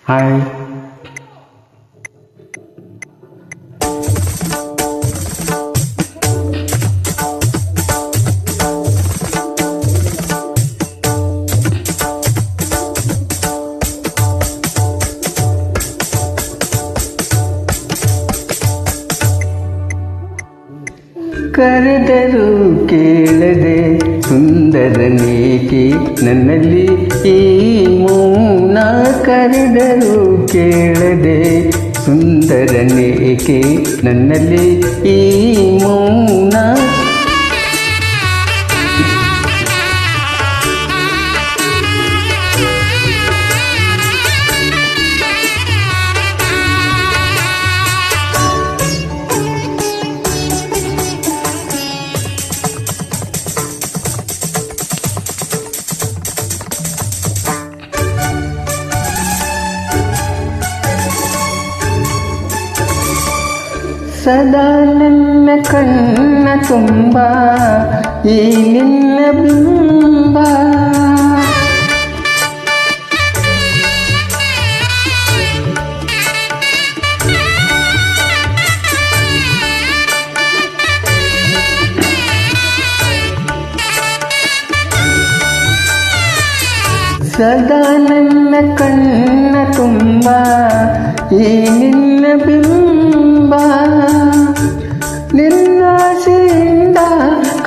Hi. ಕರೆದರು ಕೇಳದೆ ಸುಂದರನೇಕೆ ನನ್ನಲ್ಲಿ ಈ ಮೌನ, ಕರೆದರು ಕೇಳದೆ ಸುಂದರನೇಕೆ ನನ್ನಲ್ಲಿ ಈ ಮೌನ. ಸದಾ ನನ್ನ ಕಣ್ಣ ತುಂಬ ಈ ನಿನ್ನ ಬಿಂಬ, ಸದಾ ನನ್ನ ಕಣ್ಣ ತುಂಬ ಈ ನಿನ್ನ ಬಿಂಬ, ನಿನ್ನಾಸೆಯಿಂದ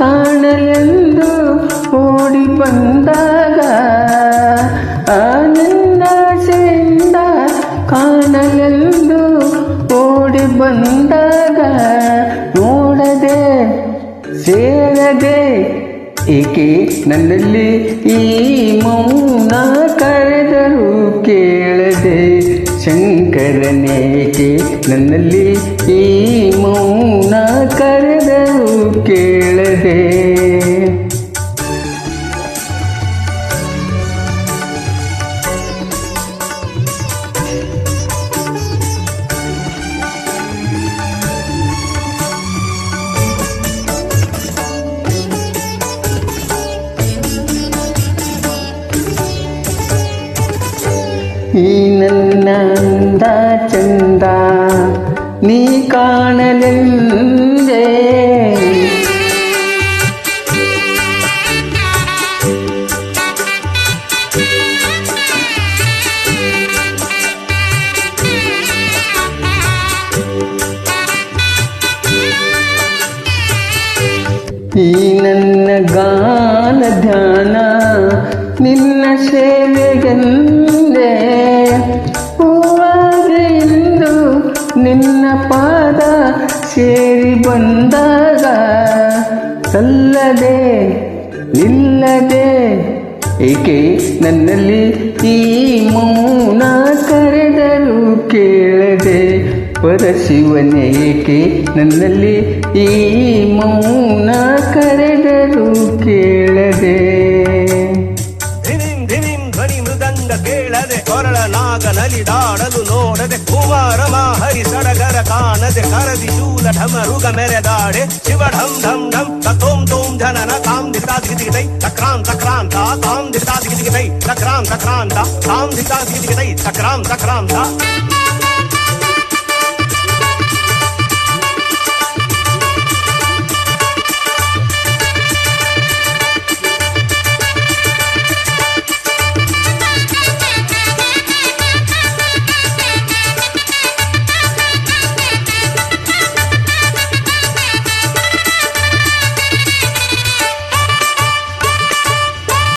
ಕಾಣಲೆಂದು ಓಡಿ ಬಂದಾಗ, ಆ ನಿನ್ನಾಸೆಯಿಂದ ಕಾಣಲೆಂದು ಓಡಿ ಬಂದಾಗ, ನೋಡದೆ ಸೇರದೆ ಏಕೆ ನನ್ನಲ್ಲಿ ಈ ಮೌನ, ಕರೆದರು ಕೇಳದೆ ಶಂಕರನೇಕೆ ನನ್ನಲ್ಲಿ ಈ ಮೌನ, ಕರೆದರು ಕೇಳದೆ. ಈ ನನ್ನ ಅಂದ ಚಂದ ನೀ ಕಾಣಲೆಂದೇ, ಈ ನನ್ನ ಗಾನ ಧ್ಯಾನ ನಿನ್ನ ಸೇವೆಗೆಂದೇ, ಹೂವಾಗೆಂದು ನಿನ್ನ ಪಾದ ಸೇರಿ ಬಂದಾಗ, ಸಲ್ಲದೆ ನಿಲ್ಲದೆ ಏಕೆ ನನ್ನಲ್ಲಿ ಈ ಮೌನ, ಕರೆದರು ಕೇಳದೆ ಪರಶಿವನೇಕೆ ನನ್ನಲ್ಲಿ ಈ ಮೌನ, ಕರೆದರು ಕೇಳದೆ. ಕೇಳದೆ ಕೊರಳ ನಾಗ ನಲಿದಾಡಲು ನೋಡದೆ, ಕುಮಾರ ಮಾಹರಿ ಸಡಗರ ಕಾಣದೆ, ಕರದಿ ಶೂಲ ಢಮರುಗ ಮೆರೆದಾಡೆ, ಶಿವ ಢಂ ಢಂ ಢಂ ತೋಂ ತೋಂ ಜನನ ಕಾಂ ದಿತಾ ದಿಗಿದಿಗಿತೈ ಸಕ್ರಾಂತ ಕ್ರಾಂತ ಕಾಂ ದಿತಾ ದಿಗಿದಿಗಿತೈ ಸಕ್ರಾಂತ ಕ್ರಾಂತ ಕಾಂ ದಿತಾ ದಿಗಿದಿಗಿತೈ ಸಕ್ರಾಂತ ಕ್ರಾಂತ.